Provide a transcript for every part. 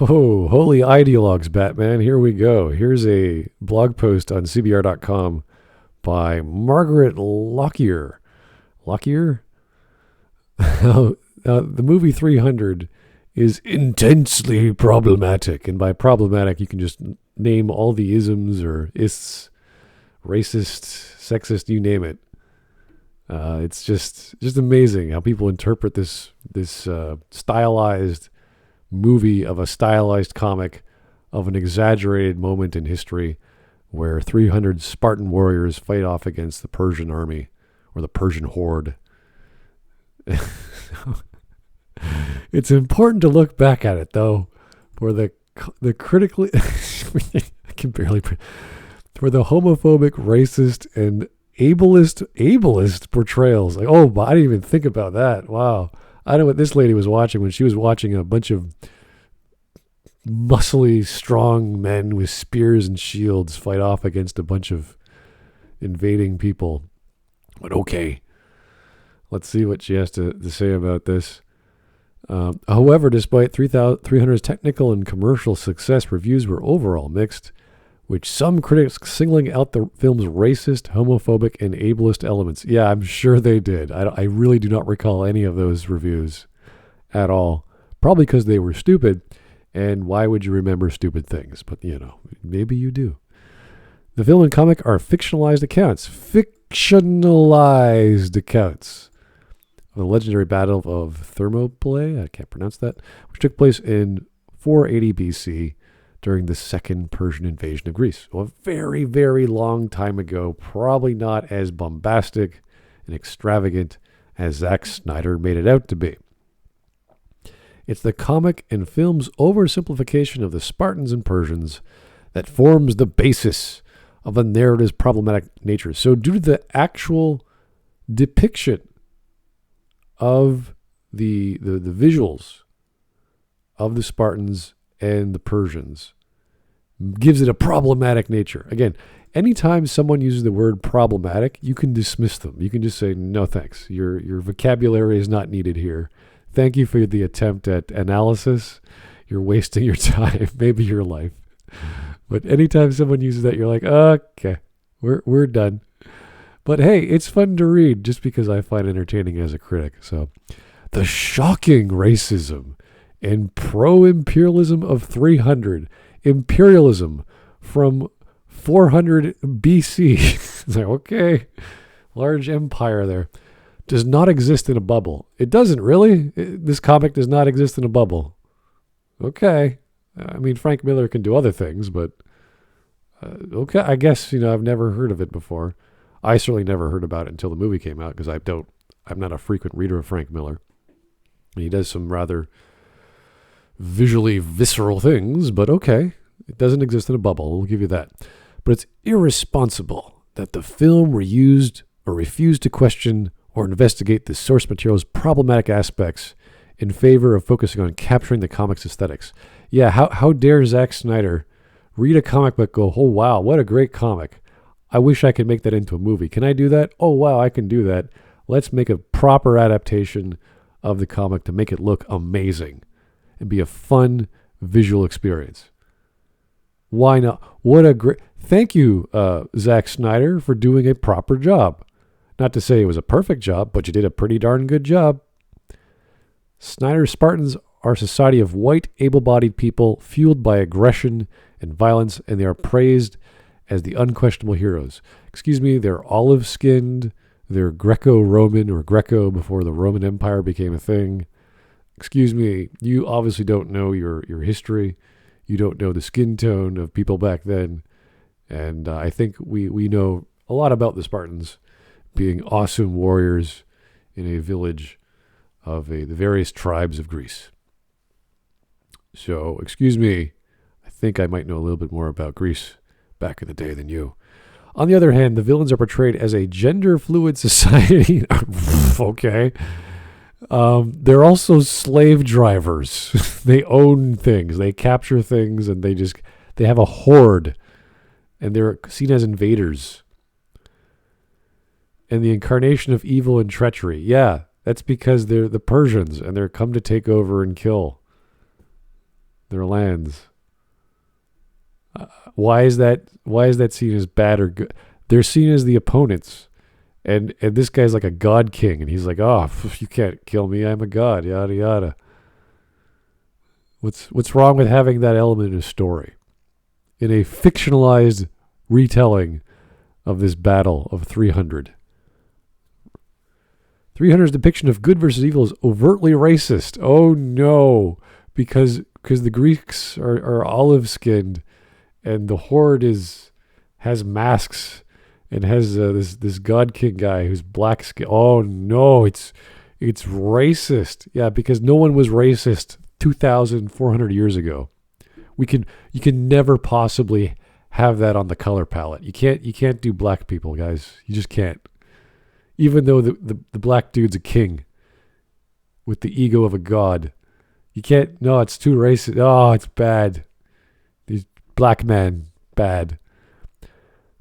Oh, holy ideologues, Batman. Here we go. Here's a blog post on CBR.com by Margaret Lockyer. Lockyer? The movie 300 is intensely problematic. And by problematic, you can just name all the isms or ists, racist, sexist, you name it. It's just amazing how people interpret this stylized movie of a stylized comic of an exaggerated moment in history where 300 Spartan warriors fight off against the Persian army or the Persian horde. It's important to look back at it, though, for the critically I can barely for the homophobic, racist, and ableist portrayals. Like, oh, I didn't even think about that. Wow. I know what this lady was watching when she was watching a bunch of muscly, strong men with spears and shields fight off against a bunch of invading people. But okay, let's see what she has to say about this. However, despite 300's technical and commercial success, reviews were overall mixed, with some critics singling out the film's racist, homophobic, and ableist elements. Yeah, I'm sure they did. I really do not recall any of those reviews at all. Probably because they were stupid, and why would you remember stupid things? But, maybe you do. The film and comic are fictionalized accounts. Fictionalized accounts of the legendary Battle of Thermopylae, I can't pronounce that, which took place in 480 BC, during the second Persian invasion of Greece. So a very, very long time ago, probably not as bombastic and extravagant as Zack Snyder made it out to be. It's the comic and film's oversimplification of the Spartans and Persians that forms the basis of the narrative's problematic nature. So due to the actual depiction of the visuals of the Spartans and the Persians, gives it a problematic nature. Again, anytime someone uses the word problematic, you can dismiss them. You can just say, no thanks. Your vocabulary is not needed here. Thank you for the attempt at analysis. You're wasting your time, maybe your life. But anytime someone uses that, you're like, okay, we're done. But hey, it's fun to read just because I find it entertaining as a critic. So, the shocking racism and pro-imperialism of 300. Imperialism from 400 BC. It's like, okay, large empire there. Does not exist in a bubble. It doesn't really. This comic does not exist in a bubble. Okay. I mean, Frank Miller can do other things, but okay. I guess, I've never heard of it before. I certainly never heard about it until the movie came out because I'm not a frequent reader of Frank Miller. He does some rather visually visceral things, but okay. It doesn't exist in a bubble, we'll give you that. But it's irresponsible that the film reused or refused to question or investigate the source material's problematic aspects in favor of focusing on capturing the comic's aesthetics. Yeah, how dare Zack Snyder read a comic book, go, oh wow, what a great comic. I wish I could make that into a movie. Can I do that? Oh wow, I can do that. Let's make a proper adaptation of the comic to make it look amazing and be a fun visual experience. Why not? What a great... Thank you, Zack Snyder, for doing a proper job. Not to say it was a perfect job, but you did a pretty darn good job. Snyder's Spartans are a society of white, able-bodied people fueled by aggression and violence, and they are praised as the unquestionable heroes. Excuse me, they're olive-skinned, they're Greco-Roman or Greco before the Roman Empire became a thing. Excuse me, you obviously don't know your history. You don't know the skin tone of people back then. And I think we know a lot about the Spartans being awesome warriors in a village of the various tribes of Greece. So, excuse me, I think I might know a little bit more about Greece back in the day than you. On the other hand, the villains are portrayed as a gender-fluid society. Okay. They're also slave drivers. They own things. They capture things, and they have a horde, and they're seen as invaders. And the incarnation of evil and treachery. Yeah, that's because they're the Persians, and they're come to take over and kill. They're lands. Why is that seen as bad or good? They're seen as the opponents. And this guy's like a god king, and he's like, oh, you can't kill me, I'm a god, yada yada. What's wrong with having that element in a story? In a fictionalized retelling of this battle of 300. 300's depiction of good versus evil is overtly racist. Oh no, because the Greeks are olive-skinned, and the horde has masks and has this god king guy who's black skin. Oh no, it's racist. Yeah, because no one was racist 2,400 years ago. You can never possibly have that on the color palette. You can't do black people, guys. You just can't. Even though the black dude's a king with the ego of a god, you can't. No, it's too racist. Oh, it's bad. These black men, bad.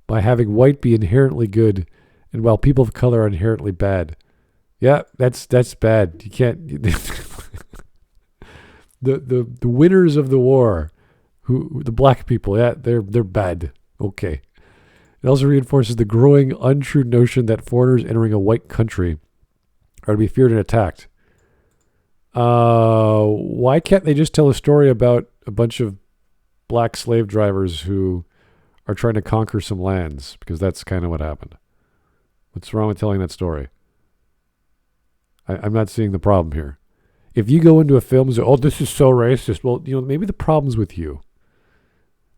By having white be inherently good, and while people of color are inherently bad. Yeah, that's bad. You can't. the winners of the war, the black people, yeah, they're bad. Okay. It also reinforces the growing untrue notion that foreigners entering a white country are to be feared and attacked. Why can't they just tell a story about a bunch of black slave drivers who are trying to conquer some lands? Because that's kind of what happened. What's wrong with telling that story? I'm not seeing the problem here. If you go into a film and say, oh, this is so racist, well, maybe the problem's with you.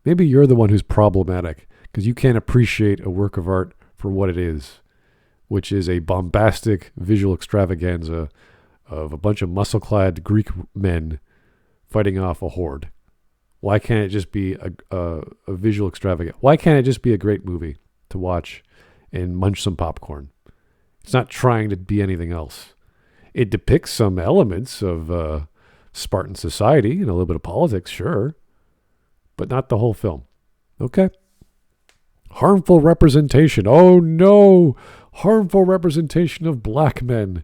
Maybe you're the one who's problematic because you can't appreciate a work of art for what it is, which is a bombastic visual extravaganza of a bunch of muscle-clad Greek men fighting off a horde. Why can't it just be a visual extravaganza? Why can't it just be a great movie to watch and munch some popcorn? It's not trying to be anything else. It depicts some elements of Spartan society and a little bit of politics, sure, but not the whole film. Okay? Harmful representation. Oh no! Harmful representation of black men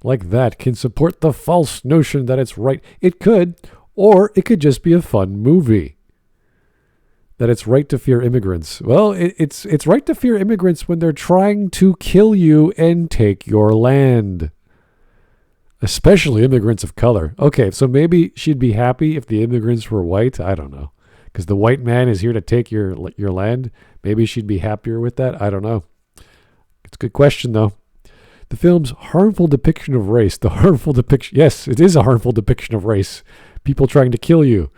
like that can support the false notion that it's right. It could, or it could just be a fun movie. That it's right to fear immigrants. Well, it's right to fear immigrants when they're trying to kill you and take your land. Especially immigrants of color. Okay, so maybe she'd be happy if the immigrants were white. I don't know. Because the white man is here to take your land. Maybe she'd be happier with that. I don't know. It's a good question, though. The film's harmful depiction of race. Yes, it is a harmful depiction of race. People trying to kill you.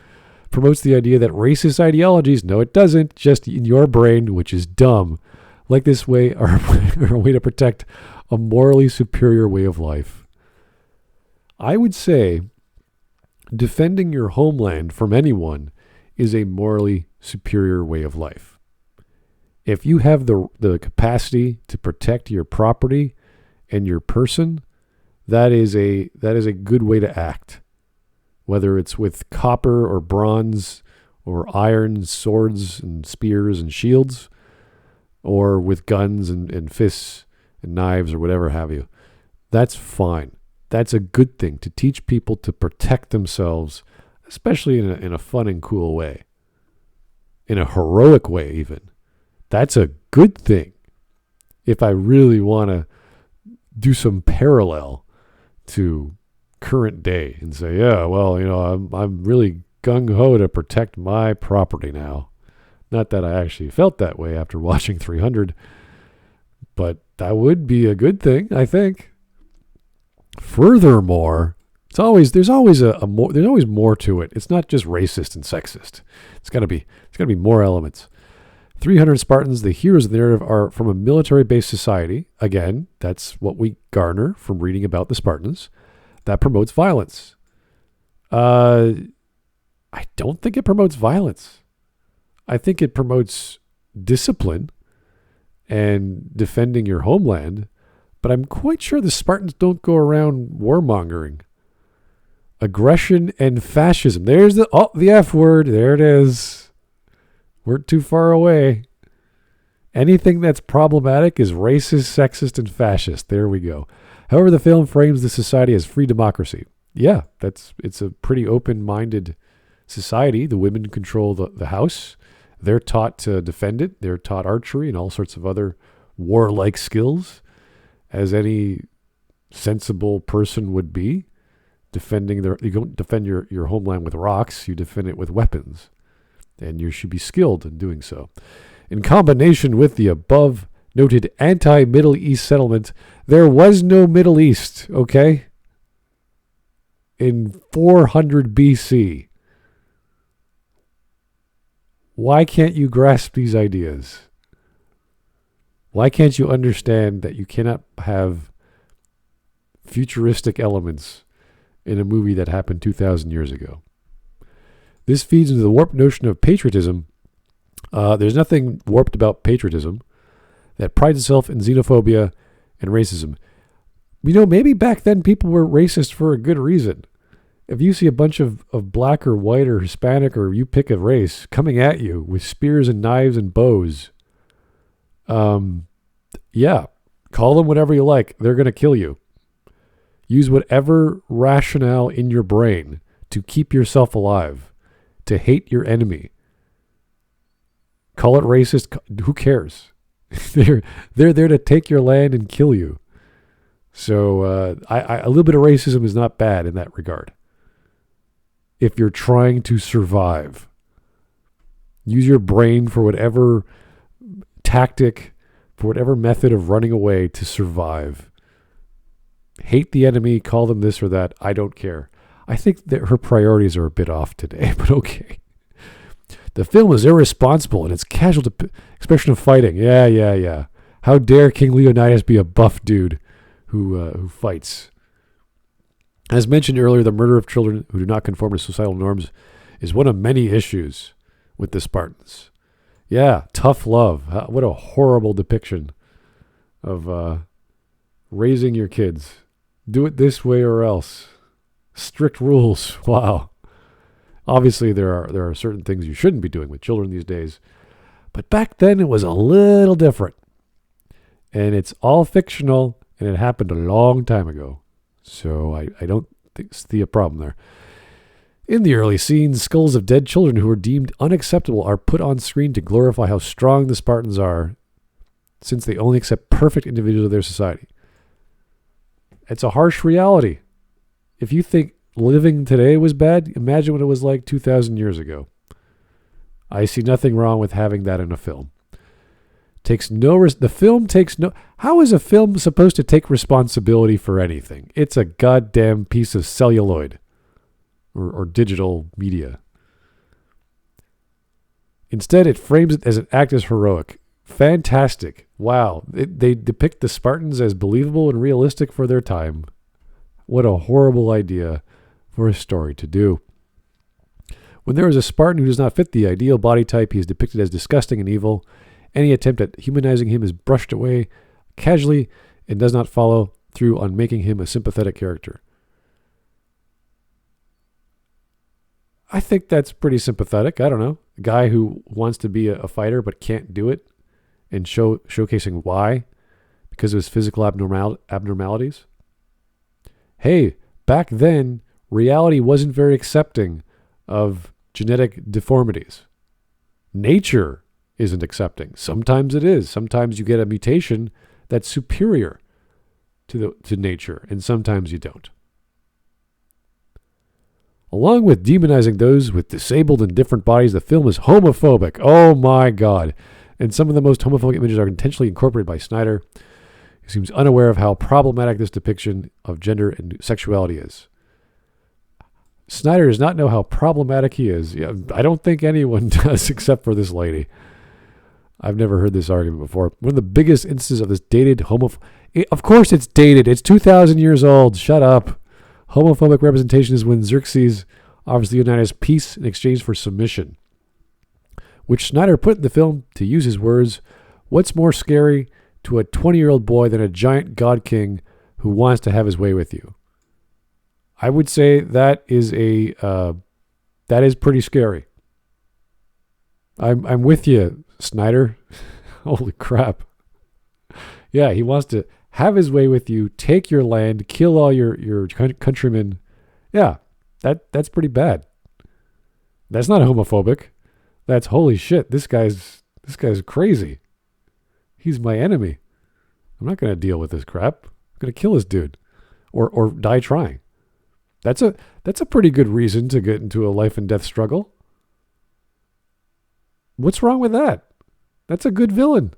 Promotes the idea that racist ideologies, no it doesn't, just in your brain, which is dumb, like this way are a way to protect a morally superior way of life. I would say defending your homeland from anyone is a morally superior way of life. If you have the capacity to protect your property and your person, that is a good way to act. Whether it's with copper or bronze or iron, swords and spears and shields, or with guns and fists and knives or whatever have you. That's fine. That's a good thing to teach people to protect themselves, especially in a fun and cool way. In a heroic way, even. That's a good thing. If I really want to do some parallel to current day and say, yeah, well, I'm really gung-ho to protect my property now. Not that I actually felt that way after watching 300, but that would be a good thing, I think. Furthermore, there's always more to it. It's not just racist and sexist. It's got to be more elements. 300 Spartans, the heroes of the narrative, are from a military-based society. Again, that's what we garner from reading about the Spartans. That promotes violence. I don't think it promotes violence. I think it promotes discipline and defending your homeland. But I'm quite sure the Spartans don't go around warmongering. Aggression and fascism. There's the F word. There it is. We're too far away. Anything that's problematic is racist, sexist, and fascist. There we go. However, the film frames the society as free democracy. Yeah, it's a pretty open-minded society, the women control the house. They're taught to defend it. They're taught archery and all sorts of other warlike skills, as any sensible person would be. You don't defend your homeland with rocks, you defend it with weapons. And you should be skilled in doing so. In combination with the above noted anti-Middle East settlement, there was no Middle East, okay? In 400 BC. Why can't you grasp these ideas? Why can't you understand that you cannot have futuristic elements in a movie that happened 2,000 years ago? This feeds into the warped notion of patriotism. There's nothing warped about patriotism that prides itself in xenophobia and racism. Maybe back then people were racist for a good reason. If you see a bunch of black or white or Hispanic, or you pick a race, coming at you with spears and knives and bows, yeah, call them whatever you like. They're going to kill you. Use whatever rationale in your brain to keep yourself alive, to hate your enemy. Call it racist. Who cares? They're there to take your land and kill you. So a little bit of racism is not bad in that regard. If you're trying to survive, use your brain for whatever tactic, for whatever method of running away to survive. Hate the enemy, call them this or that. I don't care. I think that her priorities are a bit off today, but okay. The film is irresponsible in its casual expression of fighting. Yeah. How dare King Leonidas be a buff dude who fights? As mentioned earlier, the murder of children who do not conform to societal norms is one of many issues with the Spartans. Yeah, tough love. What a horrible depiction of raising your kids. Do it this way or else. Strict rules. Wow. Obviously, there are certain things you shouldn't be doing with children these days. But back then, it was a little different. And it's all fictional, and it happened a long time ago. So I don't see a problem there. In the early scenes, skulls of dead children who are deemed unacceptable are put on screen to glorify how strong the Spartans are, since they only accept perfect individuals of their society. It's a harsh reality. If you think living today was bad, imagine what it was like 2,000 years ago. I see nothing wrong with having that in a film. The film takes no... How is a film supposed to take responsibility for anything? It's a goddamn piece of celluloid or digital media. Instead, it frames it as an act as heroic. Fantastic. Wow. They depict the Spartans as believable and realistic for their time. What a horrible idea for a story to do. When there is a Spartan who does not fit the ideal body type, he is depicted as disgusting and evil. Any attempt at humanizing him is brushed away casually and does not follow through on making him a sympathetic character. I think that's pretty sympathetic. I don't know. A guy who wants to be a fighter but can't do it, and showcasing why, because of his physical abnormalities. Hey, back then, reality wasn't very accepting of genetic deformities. Nature isn't accepting. Sometimes it is. Sometimes you get a mutation that's superior to nature, and sometimes you don't. Along with demonizing those with disabled and different bodies, the film is homophobic. Oh my God. And some of the most homophobic images are intentionally incorporated by Snyder, who seems unaware of how problematic this depiction of gender and sexuality is. Snyder does not know how problematic he is. Yeah, I don't think anyone does except for this lady. I've never heard this argument before. One of the biggest instances of this dated of course it's dated. It's 2,000 years old. Shut up. Homophobic representation is when Xerxes offers the Leonidas peace in exchange for submission, which Snyder put in the film to use his words, "What's more scary to a 20-year-old boy than a giant god king who wants to have his way with you?" I would say that is pretty scary. I'm with you, Snyder. Holy crap. Yeah, he wants to have his way with you, take your land, kill all your countrymen. Yeah, that's pretty bad. That's not homophobic. That's holy shit. This guy's crazy. He's my enemy. I'm not going to deal with this crap. I'm going to kill this dude or die trying. That's a pretty good reason to get into a life and death struggle. What's wrong with that? That's a good villain.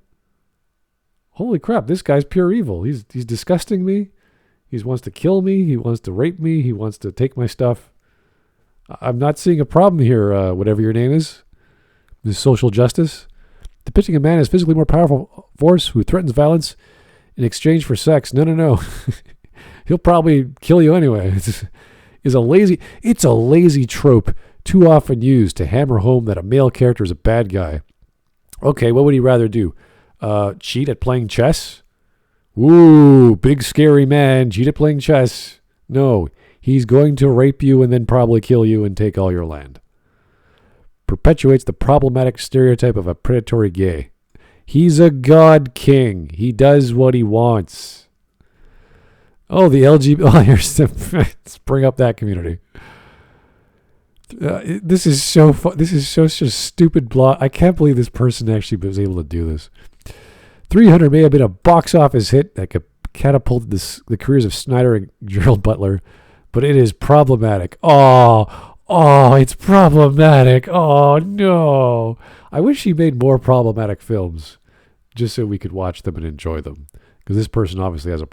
Holy crap, this guy's pure evil. He's disgusting me. He wants to kill me. He wants to rape me. He wants to take my stuff. I'm not seeing a problem here, whatever your name is. This social justice. Depicting a man as physically more powerful force who threatens violence in exchange for sex. No. He'll probably kill you anyway. It's a lazy trope too often used to hammer home that a male character is a bad guy. Okay, what would he rather do? Cheat at playing chess? Ooh, big scary man, cheat at playing chess. No, he's going to rape you and then probably kill you and take all your land. Perpetuates the problematic stereotype of a predatory gay. He's a god king. He does what he wants. Oh, the LGBT. Oh, let's bring up that community. This is so fun. This is such a stupid blog. I can't believe this person actually was able to do this. 300 may have been a box office hit that could catapult the careers of Snyder and Gerald Butler, but it is problematic. Oh, it's problematic. Oh, no. I wish he made more problematic films just so we could watch them and enjoy them, because this person obviously has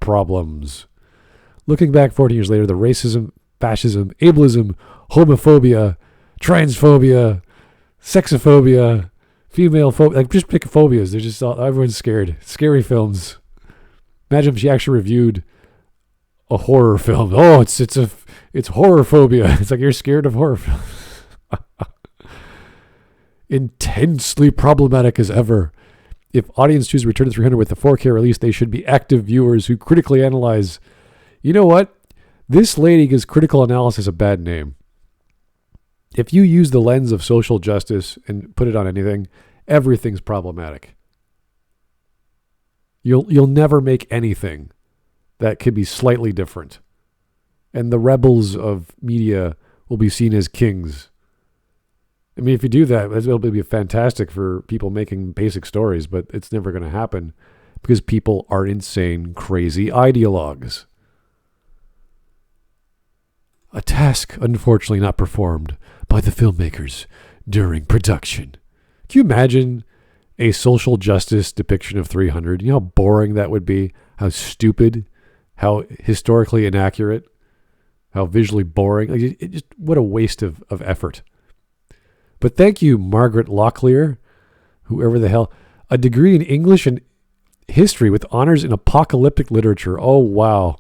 problems. Looking back 14 years later, the racism, fascism, ableism, homophobia, transphobia, sexophobia, female phobia, like just pick phobias. They're just everyone's scared. Scary films. Imagine if she actually reviewed a horror film. Oh, it's horror phobia. It's like you're scared of horror films. Intensely problematic as ever. If audience choose to return to 300 with the 4K release, they should be active viewers who critically analyze. You know what? This lady gives critical analysis a bad name. If you use the lens of social justice and put it on anything, everything's problematic. You'll never make anything that could be slightly different. And the rebels of media will be seen as kings. I mean, if you do that, it'll be fantastic for people making basic stories, but it's never going to happen because people are insane, crazy ideologues. A task, unfortunately, not performed by the filmmakers during production. Can you imagine a social justice depiction of 300? You know how boring that would be? How stupid? How historically inaccurate? How visually boring? Like, what a waste of effort. But thank you, Margaret Lockyer, whoever the hell. A degree in English and history with honors in apocalyptic literature. Oh, wow.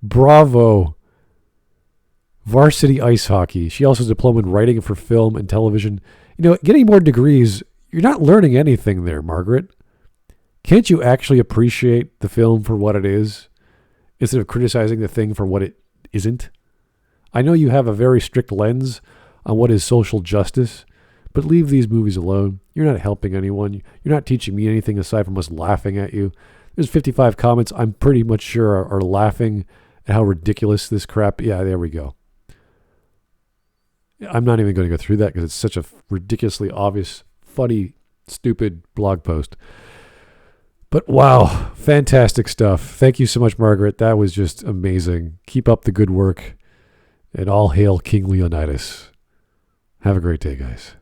Bravo. Varsity ice hockey. She also has a diploma in writing for film and television. You know, getting more degrees, you're not learning anything there, Margaret. Can't you actually appreciate the film for what it is instead of criticizing the thing for what it isn't? I know you have a very strict lens on what is social justice, but leave these movies alone. You're not helping anyone. You're not teaching me anything aside from us laughing at you. There's 55 comments I'm pretty much sure are laughing at how ridiculous this crap. Yeah, there we go. I'm not even going to go through that because it's such a ridiculously obvious, funny, stupid blog post. But wow, fantastic stuff. Thank you so much, Margaret. That was just amazing. Keep up the good work, and all hail King Leonidas. Have a great day, guys.